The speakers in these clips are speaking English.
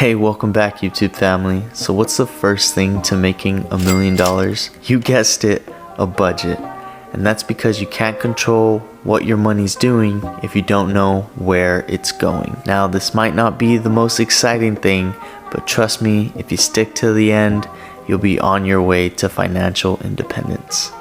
Hey, welcome back YouTube family. So what's the first thing to making $1 million? You guessed it, a budget. And that's because you can't control what your money's doing if you don't know where it's going. Now, this might not be the most exciting thing, but trust me, if you stick to the end, you'll be on your way to financial independence.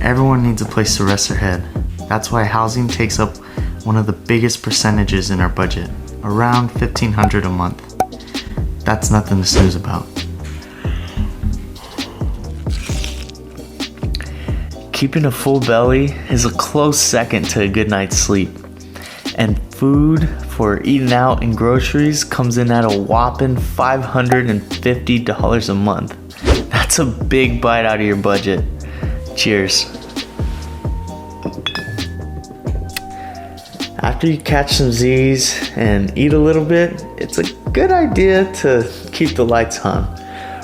Everyone needs a place to rest their head. That's why housing takes up one of the biggest percentages in our budget, around $1,500 a month. That's nothing to snooze about. Keeping a full belly is a close second to a good night's sleep. And food for eating out and groceries comes in at a whopping $550 a month. That's a big bite out of your budget. Cheers. After you catch some Z's and eat a little bit, it's a good idea to keep the lights on.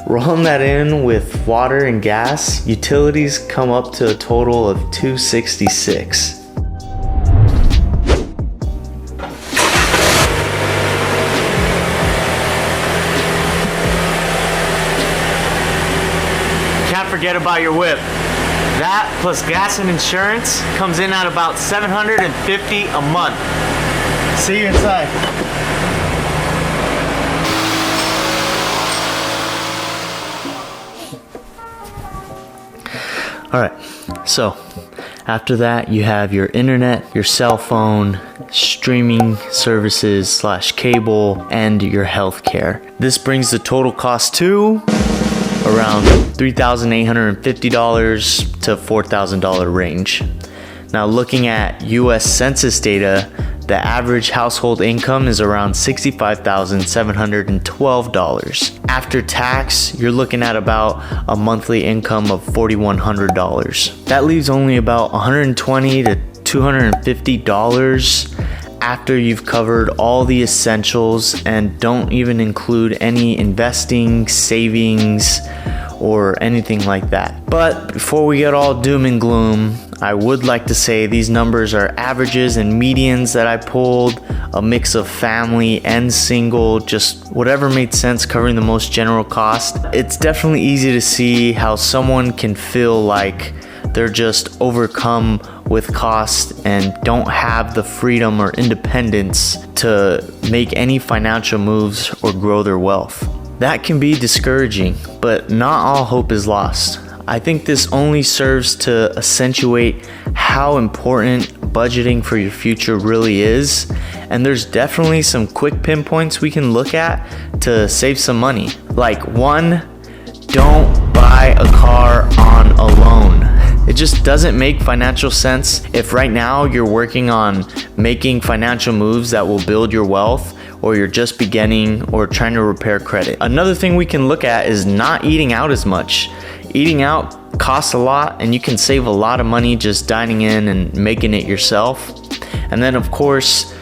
Rolling that in with water and gas, utilities come up to a total of $266. Can't forget about your whip. That plus gas and insurance comes in at about $750 a month. See you inside. Alright, so after that you have your internet, your cell phone, streaming services / cable, and your healthcare. This brings the total cost to around $3,850 to $4,000 range. Now, looking at US Census data, the average household income is around $65,712. After tax, you're looking at about a monthly income of $4,100. That leaves only about $120 to $250 after you've covered all the essentials and don't even include any investing, savings, or anything like that. But before we get all doom and gloom, I would like to say these numbers are averages and medians that I pulled, a mix of family and single, just whatever made sense covering the most general cost. It's definitely easy to see how someone can feel like they're just overcome with cost and don't have the freedom or independence to make any financial moves or grow their wealth. That can be discouraging, but not all hope is lost. I think this only serves to accentuate how important budgeting for your future really is, and there's definitely some quick pinpoints we can look at to save some money. Like 1, don't buy a car on a loan. It just doesn't make financial sense if right now you're working on making financial moves that will build your wealth, or you're just beginning or trying to repair credit. Another thing we can look at is not eating out as much. Eating out costs a lot, and you can save a lot of money just dining in and making it yourself. And then of course,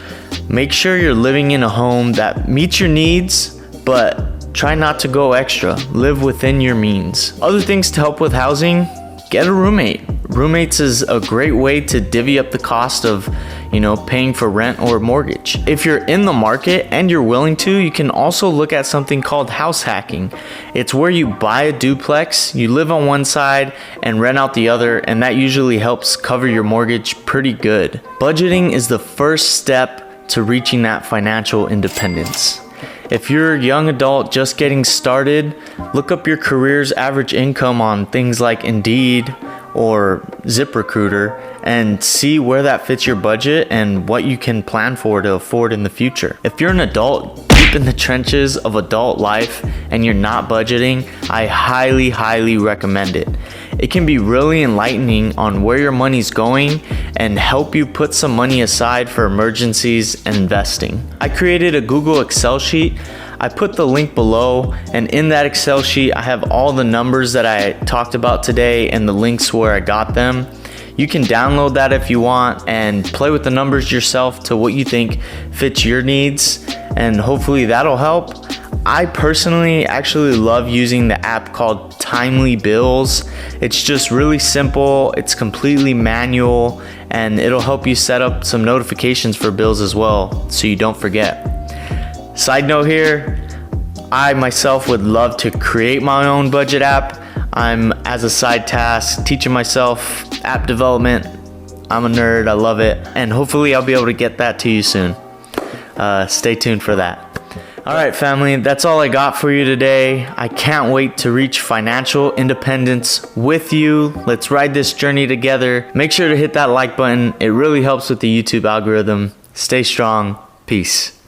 make sure you're living in a home that meets your needs, but try not to go extra. Live within your means. Other things to help with housing: get a roommate. Roommates is a great way to divvy up the cost of, paying for rent or mortgage. If you're in the market and you're willing to, you can also look at something called house hacking. It's where you buy a duplex, you live on one side and rent out the other, and that usually helps cover your mortgage pretty good. Budgeting is the first step to reaching that financial independence. If you're a young adult just getting started, look up your career's average income on things like Indeed or ZipRecruiter and see where that fits your budget and what you can plan for to afford in the future. If you're an adult deep in the trenches of adult life and you're not budgeting, I highly recommend it. It can be really enlightening on where your money's going and help you put some money aside for emergencies and investing. I created a Google Excel sheet. I put the link below, and in that Excel sheet, I have all the numbers that I talked about today and the links where I got them. You can download that if you want and play with the numbers yourself to what you think fits your needs, and hopefully that'll help. I personally actually love using the app called Timely Bills. It's just really simple, it's completely manual, and it'll help you set up some notifications for bills as well so you don't forget. Side note here, I myself would love to create my own budget app. I'm, as a side task, teaching myself app development. I'm a nerd, I love it, and hopefully I'll be able to get that to you soon. Stay tuned for that. All right, family, that's all I got for you today. I can't wait to reach financial independence with you. Let's ride this journey together. Make sure to hit that like button. It really helps with the YouTube algorithm. Stay strong. Peace.